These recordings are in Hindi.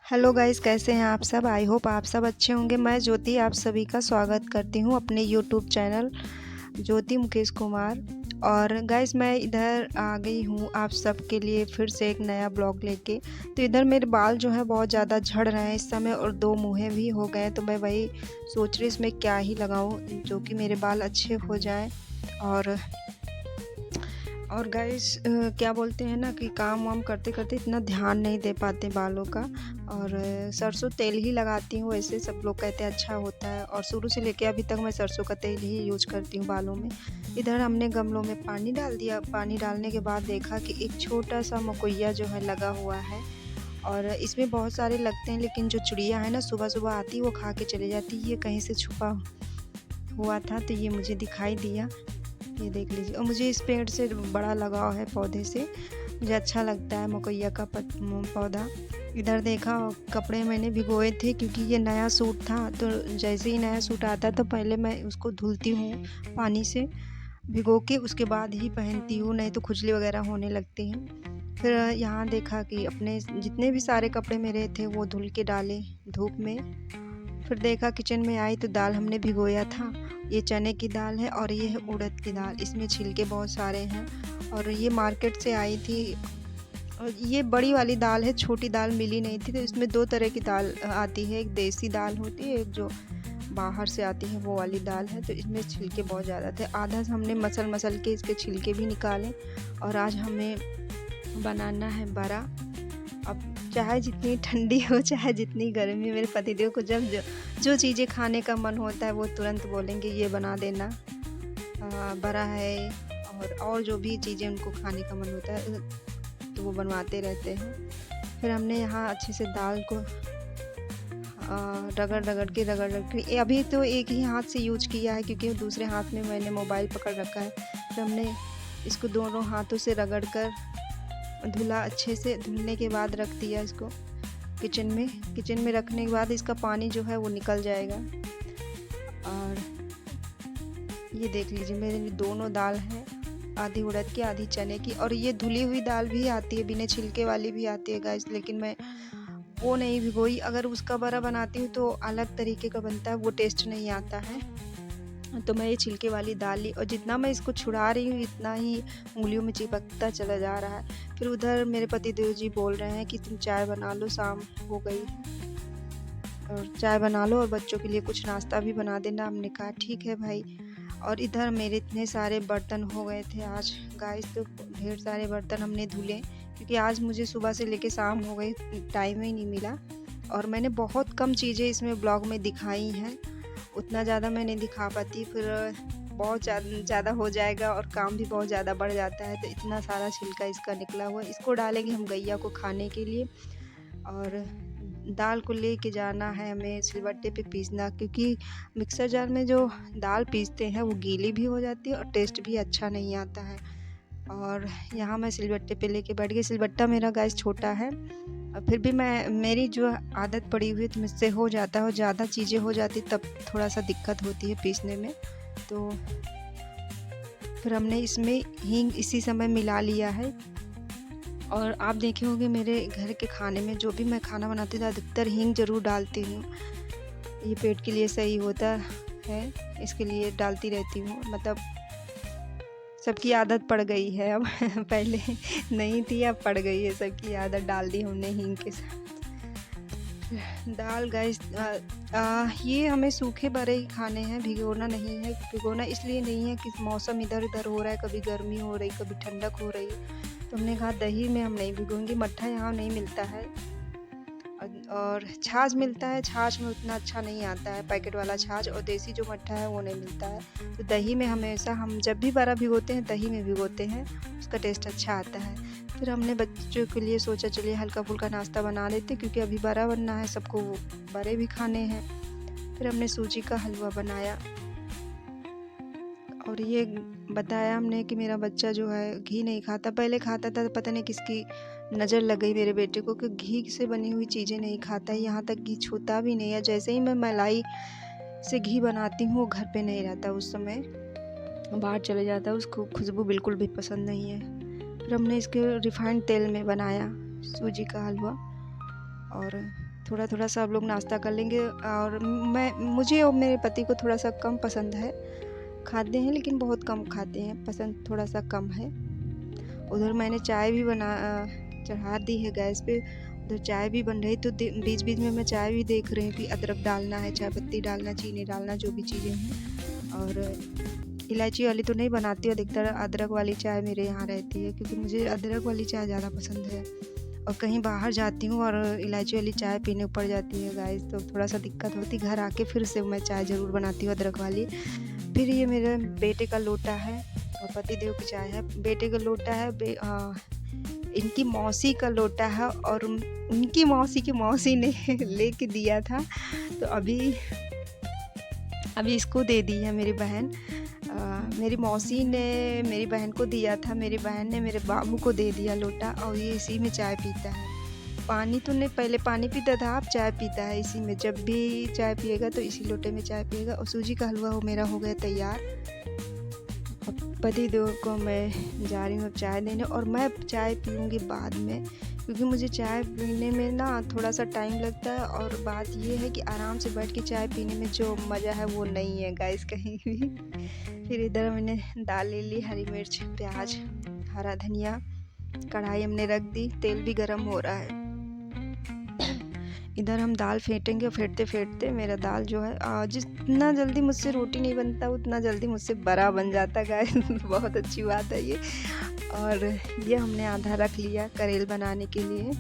हेलो गाइस, कैसे हैं आप सब। आई होप आप सब अच्छे होंगे। मैं ज्योति आप सभी का स्वागत करती हूं अपने यूट्यूब चैनल ज्योति मुकेश कुमार। और गाइस, मैं इधर आ गई हूं आप सब के लिए फिर से एक नया ब्लॉग लेके। तो इधर मेरे बाल जो है बहुत ज़्यादा झड़ रहे हैं इस समय, और 2 मुँहें भी हो गए। तो मैं वही सोच रही इसमें क्या ही लगाऊं जो कि मेरे बाल अच्छे हो जाएं। और गाइस, क्या बोलते हैं ना कि काम वाम करते करते इतना ध्यान नहीं दे पाते बालों का। और सरसों तेल ही लगाती हूँ, वैसे सब लोग कहते हैं अच्छा होता है, और शुरू से लेके अभी तक मैं सरसों का तेल ही यूज करती हूँ बालों में। इधर हमने गमलों में पानी डाल दिया। पानी डालने के बाद देखा कि एक छोटा सा मकोइया जो है लगा हुआ है, और इसमें बहुत सारे लगते हैं, लेकिन जो चिड़िया है ना सुबह सुबह आती वो खा के चले जाती। ये कहीं से छुपा हुआ था तो ये मुझे दिखाई दिया। ये देख लीजिए। और मुझे इस पेड़ से बड़ा लगाव है, पौधे से मुझे अच्छा लगता है मकोइया का पौधा। इधर देखा, कपड़े मैंने भिगोए थे क्योंकि ये नया सूट था। तो जैसे ही नया सूट आता तो पहले मैं उसको धुलती हूँ पानी से भिगो के, उसके बाद ही पहनती हूँ, नहीं तो खुजली वगैरह होने लगती है। फिर यहाँ देखा कि अपने जितने भी सारे कपड़े मेरे थे वो धुल के डाले धूप में। फिर देखा किचन में आई तो दाल हमने भिगोया था। ये चने की दाल है और ये है उड़द की दाल। इसमें छिलके बहुत सारे हैं, और ये मार्केट से आई थी। और ये बड़ी वाली दाल है, छोटी दाल मिली नहीं थी। तो इसमें 2 तरह की दाल आती है, एक देसी दाल होती है, एक जो बाहर से आती है वो वाली दाल है। तो इसमें छिलके बहुत ज़्यादा थे। आधा हमने मसल के इसके छिलके भी निकाले। और आज हमें बनाना है बड़ा। अब चाहे जितनी ठंडी हो चाहे जितनी गर्मी, मेरे पतिदेव को जब जो चीज़ें खाने का मन होता है वो तुरंत बोलेंगे ये बना देना। बड़ा है, और जो भी चीज़ें उनको खाने का मन होता है तो वो बनवाते रहते हैं। फिर हमने यहाँ अच्छे से दाल को रगड़ के अभी तो एक ही हाथ से यूज किया है क्योंकि दूसरे हाथ में मैंने मोबाइल पकड़ रखा है। फिर हमने इसको दोनों हाथों से रगड़ कर धुला। अच्छे से धुलने के बाद रख दिया इसको किचन में रखने के बाद इसका पानी जो है वो निकल जाएगा। और ये देख लीजिए, मेरे दोनों दाल हैं, आधी उड़द की आधी चने की। और ये धुली हुई दाल भी आती है, बिना छिलके वाली भी आती है गाइस, लेकिन मैं वो नहीं भिगोई। अगर उसका बड़ा बनाती हूँ तो अलग तरीके का बनता है, वो टेस्ट नहीं आता है। तो मैं ये छिलके वाली दाल ली, और जितना मैं इसको छुड़ा रही हूँ इतना ही उंगलियों में चिपकता चला जा रहा है। फिर उधर मेरे पतिदेव जी बोल रहे हैं कि तुम चाय बना लो, शाम हो गई और चाय बना लो और बच्चों के लिए कुछ नाश्ता भी बना देना। हमने कहा ठीक है भाई। और इधर मेरे इतने सारे बर्तन हो गए थे आज गाइस, तो ढेर सारे बर्तन हमने धुले क्योंकि आज मुझे सुबह से लेके शाम हो गई, टाइम ही नहीं मिला। और मैंने बहुत कम चीज़ें इसमें ब्लॉग में दिखाई हैं, उतना ज़्यादा मैं नहीं दिखा पाती, फिर बहुत ज़्यादा हो जाएगा और काम भी बहुत ज़्यादा बढ़ जाता है। तो इतना सारा छिलका इसका निकला हुआ, इसको डालेंगे हम गैया को खाने के लिए। और दाल को लेके जाना है हमें सिलबट्टे पे पीसना, क्योंकि मिक्सर जार में जो दाल पीसते हैं वो गीली भी हो जाती है और टेस्ट भी अच्छा नहीं आता है। और यहाँ मैं सिलबट्टे पे लेके बैठ गई। सिलबट्टा मेरा गैस छोटा है, और फिर भी मेरी जो आदत पड़ी हुई है तो मुझसे हो जाता है, और ज़्यादा चीज़ें हो जाती तब थोड़ा सा दिक्कत होती है पीसने में। तो फिर हमने इसमें हींग इसी समय मिला लिया है। और आप देखे होंगे मेरे घर के खाने में जो भी मैं खाना बनाती हूँ अधिकतर हींग ज़रूर डालती हूँ। ये पेट के लिए सही होता है, इसके लिए डालती रहती हूँ। मतलब सबकी आदत पड़ गई है अब पहले नहीं थी, अब पड़ गई है सबकी आदत, डाल दी हमने हींग के साथ दाल। गाइस, ये हमें सूखे बड़े ही खाने हैं, भिगोना नहीं है। भिगोना इसलिए नहीं है कि मौसम इधर उधर हो रहा है, कभी गर्मी हो रही कभी ठंडक हो रही। तो हमने कहा दही में हम नहीं भिगोएंगे। मट्ठा यहाँ नहीं मिलता है, और छाछ मिलता है, छाछ में उतना अच्छा नहीं आता है पैकेट वाला छाछ, और देसी जो मट्ठा है वो नहीं मिलता है। तो दही में हमेशा हम जब भी बड़ा भिगोते हैं दही में भिगोते हैं, उसका टेस्ट अच्छा आता है। फिर हमने बच्चों के लिए सोचा चलिए हल्का फुल्का नाश्ता बना लेते, क्योंकि अभी बड़ा बनना है, सबको बड़े भी खाने हैं। फिर हमने सूजी का हलवा बनाया, और ये बताया हमने कि मेरा बच्चा जो है घी नहीं खाता। पहले खाता था, पता नहीं किसकी नज़र लग गई मेरे बेटे को कि घी से बनी हुई चीज़ें नहीं खाता है, यहाँ तक घी छूता भी नहीं है। जैसे ही मैं मलाई से घी बनाती हूँ वो घर पे नहीं रहता, उस समय बाहर चले जाता है, उसको खुशबू बिल्कुल भी पसंद नहीं है। फिर हमने इसके रिफाइंड तेल में बनाया सूजी का हलवा, और थोड़ा-थोड़ा सब लोग नाश्ता कर लेंगे। और मुझे और मेरे पति को थोड़ा-सा कम पसंद है। खाते हैं लेकिन बहुत कम खाते हैं, पसंद थोड़ा-सा कम है। उधर मैंने चाय भी चढ़ा दी है गैस पे। उधर चाय भी बन रही, तो बीच-बीच में मैं चाय भी देख रही हूँ कि अदरक डालना है, चाय पत्ती डालना, चीनी डालना, जो भी चीज़ें हैं। और इलायची वाली तो नहीं बनाती हूँ, अधिकतर अदरक वाली चाय मेरे यहाँ रहती है, क्योंकि मुझे अदरक वाली चाय ज़्यादा पसंद है। और कहीं बाहर जाती हूँ और इलायची वाली चाय पीने पड़ जाती है गाइस, तो थोड़ा-सा दिक्कत होती। घर आके फिर से मैं चाय ज़रूर बनाती हूँ अदरक वाली। फिर ये मेरे बेटे का लोटा है और पतिदेव की चाय है। बेटे का लोटा है, इनकी मौसी का लोटा है, और उनकी मौसी की मौसी ने लेके दिया था, तो अभी इसको दे दी है मेरी बहन। मेरी मौसी ने मेरी बहन को दिया था, मेरी बहन ने मेरे बाबू को दे दिया लोटा, और ये इसी में चाय पीता है। पानी तो नहीं, पहले पानी पीता था, अब चाय पीता है इसी में। जब भी चाय पिएगा तो इसी लोटे में चाय पिएगा। और सूजी का हलवा मेरा हो गया तैयार। अब पतिदेव को मैं जा रही हूँ अब चाय देने, और मैं चाय पीऊँगी बाद में, क्योंकि मुझे चाय पीने में ना थोड़ा सा टाइम लगता है। और बात ये है कि आराम से बैठ के चाय पीने में जो मज़ा है वो नहीं है गाइस कहीं भी। फिर इधर मैंने दाल ले ली, हरी मिर्च, प्याज, हरा धनिया, कढ़ाई हमने रख दी, तेल भी गरम हो रहा है। इधर हम दाल फेंटेंगे, और फेंटते मेरा दाल जो है, जितना जल्दी मुझसे रोटी नहीं बनता उतना जल्दी मुझसे बड़ा बन जाता गाइस। बहुत अच्छी बात है ये। और ये हमने आधा रख लिया करेल बनाने के लिए।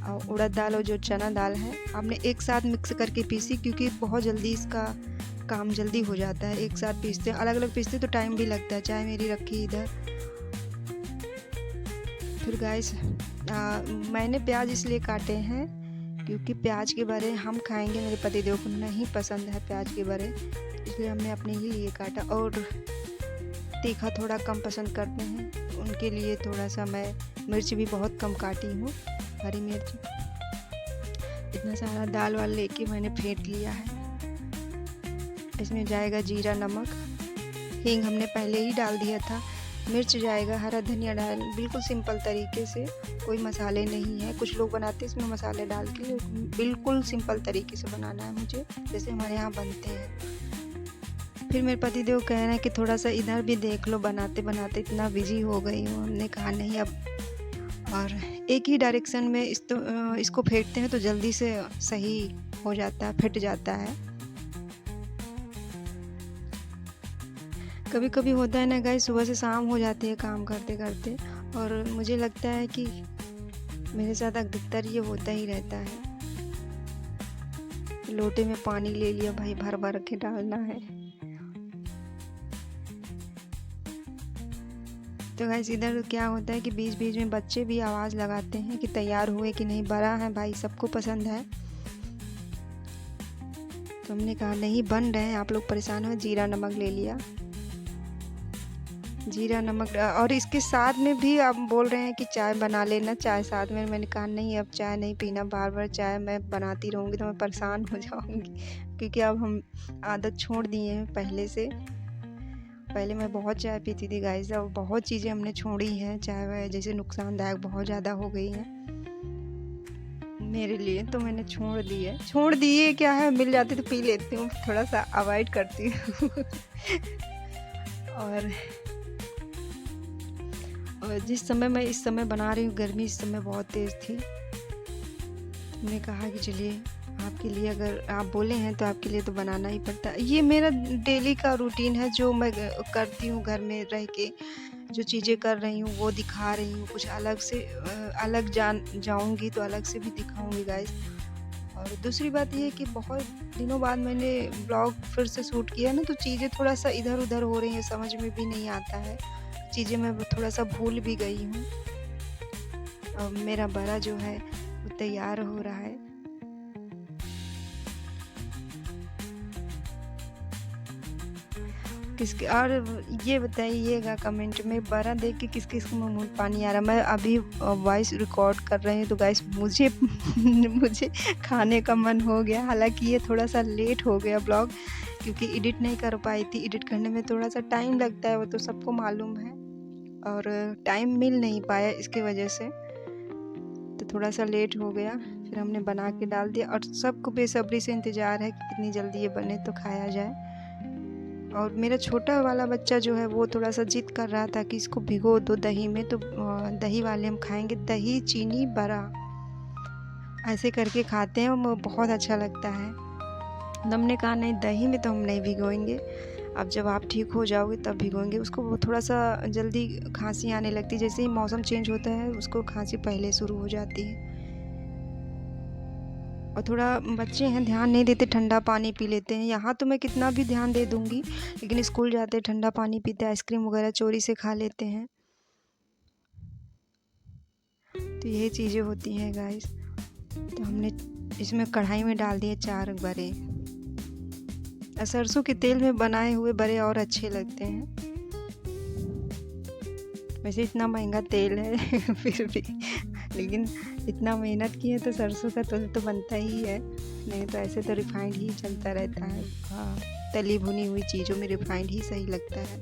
और उड़द दाल और जो चना दाल है हमने एक साथ मिक्स करके पीसी, क्योंकि बहुत जल्दी इसका काम जल्दी हो जाता है। एक साथ पीसते, अलग अलग पीसते तो टाइम भी लगता है। चाय मेरी रखी इधर। फिर गाइस मैंने प्याज इसलिए काटे हैं क्योंकि प्याज के बड़े हम खाएंगे, मेरे पतिदेव को नहीं पसंद है प्याज के बड़े, इसलिए हमने अपने ही लिए काटा। और तीखा थोड़ा कम पसंद करते हैं, उनके लिए थोड़ा सा मैं मिर्च भी बहुत कम काटी हूँ, हरी मिर्च। इतना सारा दाल वाल लेके मैंने फेंट लिया है। इसमें जाएगा जीरा, नमक, हींग हमने पहले ही डाल दिया था, मिर्च जाएगा, हरा धनिया डाल, बिल्कुल सिंपल तरीके से, कोई मसाले नहीं है। कुछ लोग बनाते हैं इसमें मसाले डाल के, बिल्कुल सिंपल तरीके से बनाना है मुझे, जैसे हमारे यहाँ बनते हैं। फिर मेरे पतिदेव कह रहे हैं कि थोड़ा सा इधर भी देख लो, बनाते बनाते इतना बिजी हो गई हूँ। हमने कहा नहीं अब, और एक ही डायरेक्शन में इसको फेंटते हैं तो जल्दी से सही हो जाता है, फिट जाता है। कभी कभी होता है ना गाइस, सुबह से शाम हो जाती है काम करते करते, और मुझे लगता है कि मेरे साथ अधिकतर ये होता ही रहता है। लोटे में पानी ले लिया भाई, भर भर के डालना है। तो गाइस इधर क्या होता है कि बीच बीच में बच्चे भी आवाज़ लगाते हैं कि तैयार हुए कि नहीं। बड़ा है भाई, सबको पसंद है। तो हमने कहा नहीं, बन रहे हैं, आप लोग परेशान हो। जीरा नमक ले लिया, जीरा नमक, और इसके साथ में भी आप बोल रहे हैं कि चाय बना लेना, चाय साथ में। मैंने कहा नहीं, अब चाय नहीं पीना, बार बार चाय मैं बनाती रहूँगी तो मैं परेशान हो जाऊँगी, क्योंकि अब हम आदत छोड़ दिए हैं पहले से। पहले मैं बहुत चाय पीती थी गाइस, अब बहुत चीज़ें हमने छोड़ी हैं, चाय वाय जैसे नुकसानदायक बहुत ज़्यादा हो गई हैं मेरे लिए, तो मैंने छोड़ दिए क्या है, मिल जाती तो पी लेती हूँ, थोड़ा सा अवॉइड करती हूँ। और जिस समय मैं इस समय बना रही हूँ, गर्मी इस समय बहुत तेज़ थी, मैंने कहा कि चलिए आपके लिए, अगर आप बोले हैं तो आपके लिए तो बनाना ही पड़ता है। ये मेरा डेली का रूटीन है, जो मैं करती हूँ घर में रह के, जो चीज़ें कर रही हूँ वो दिखा रही हूँ। कुछ अलग से अलग जाऊँगी तो अलग से भी दिखाऊँगी गाइस। और दूसरी बात ये है कि बहुत दिनों बाद मैंने ब्लॉग फिर से शूट किया ना, तो चीज़ें थोड़ा सा इधर उधर हो रही हैं, समझ में भी नहीं आता है, चीज़ें मैं थोड़ा सा भूल भी गई हूँ। अब मेरा बड़ा जो है वो तैयार हो रहा है। किसके, और ये बताइएगा कमेंट में, बड़ा देख के किस किस मुँह में पानी आ रहा है। मैं अभी वॉइस रिकॉर्ड कर रही हूँ तो गाइस मुझे मुझे खाने का मन हो गया। हालांकि ये थोड़ा सा लेट हो गया ब्लॉग, क्योंकि एडिट नहीं कर पाई थी। एडिट करने में थोड़ा सा टाइम लगता है, वो तो सबको मालूम है, और टाइम मिल नहीं पाया इसके वजह से, तो थोड़ा सा लेट हो गया। फिर हमने बना के डाल दिया और सबको बेसब्री से इंतज़ार है कि कितनी जल्दी ये बने तो खाया जाए। और मेरा छोटा वाला बच्चा जो है वो थोड़ा-सा ज़िद कर रहा था कि इसको भिगो दो दही में, तो दही वाले हम खाएँगे, दही, चीनी, बड़ा ऐसे करके खाते हैं और बहुत अच्छा लगता है। तो हमने कहा नहीं, दही में तो हम नहीं भिगोएँगे, अब जब आप ठीक हो जाओगे तब भिगोएँगे। उसको वो थोड़ा-सा जल्दी खाँसी आने लगती है, जैसे ही मौसम चेंज होता है उसको खाँसी पहले शुरू हो जाती है। और थोड़ा बच्चे हैं, ध्यान नहीं देते, ठंडा पानी पी लेते हैं। यहाँ तो मैं कितना भी ध्यान दे दूँगी, लेकिन स्कूल जाते ठंडा पानी पीते हैं, आइसक्रीम वगैरह चोरी से खा लेते हैं। तो यही चीज़ें होती हैं गाइस। तो हमने इसमें कढ़ाई में डाल दिए 4 बड़े। सरसों के तेल में बनाए हुए बड़े और अच्छे लगते हैं। वैसे इतना महंगा तेल है फिर भी, लेकिन इतना मेहनत की है तो सरसों का तेल तो बनता ही है, नहीं तो ऐसे तो रिफाइंड ही चलता रहता है। हाँ, तली भुनी हुई चीज़ों में रिफाइंड ही सही लगता है।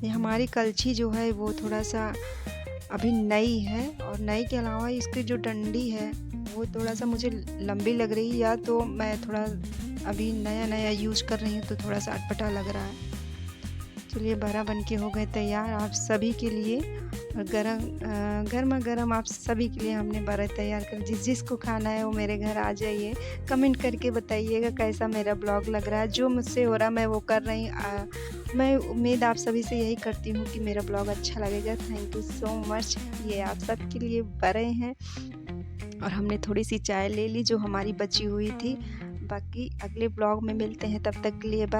ये हमारी कलछी जो है वो थोड़ा-सा अभी नई है, और नई के अलावा इसकी जो डंडी है वो थोड़ा-सा मुझे लंबी लग रही है, या तो मैं थोड़ा अभी नया-नया यूज़ कर रही हूँ तो थोड़ा-सा अटपटा लग रहा है। चलिए बड़ा बन के हो गए तैयार आप सभी के लिए, और गरमा-गरम आप सभी के लिए हमने बड़ा तैयार कर। जिसको खाना है वो मेरे घर आ जाइए, कमेंट करके बताइएगा कैसा मेरा ब्लॉग लग रहा है। जो मुझसे हो रहा मैं वो कर रही मैं उम्मीद आप सभी से यही करती हूँ कि मेरा ब्लॉग अच्छा लगेगा। Thank you so much. ये आप सबके लिए बड़े हैं, और हमने थोड़ी सी चाय ले ली जो हमारी बची हुई थी। बाकी अगले ब्लॉग में मिलते हैं, तब तक के लिए बाय।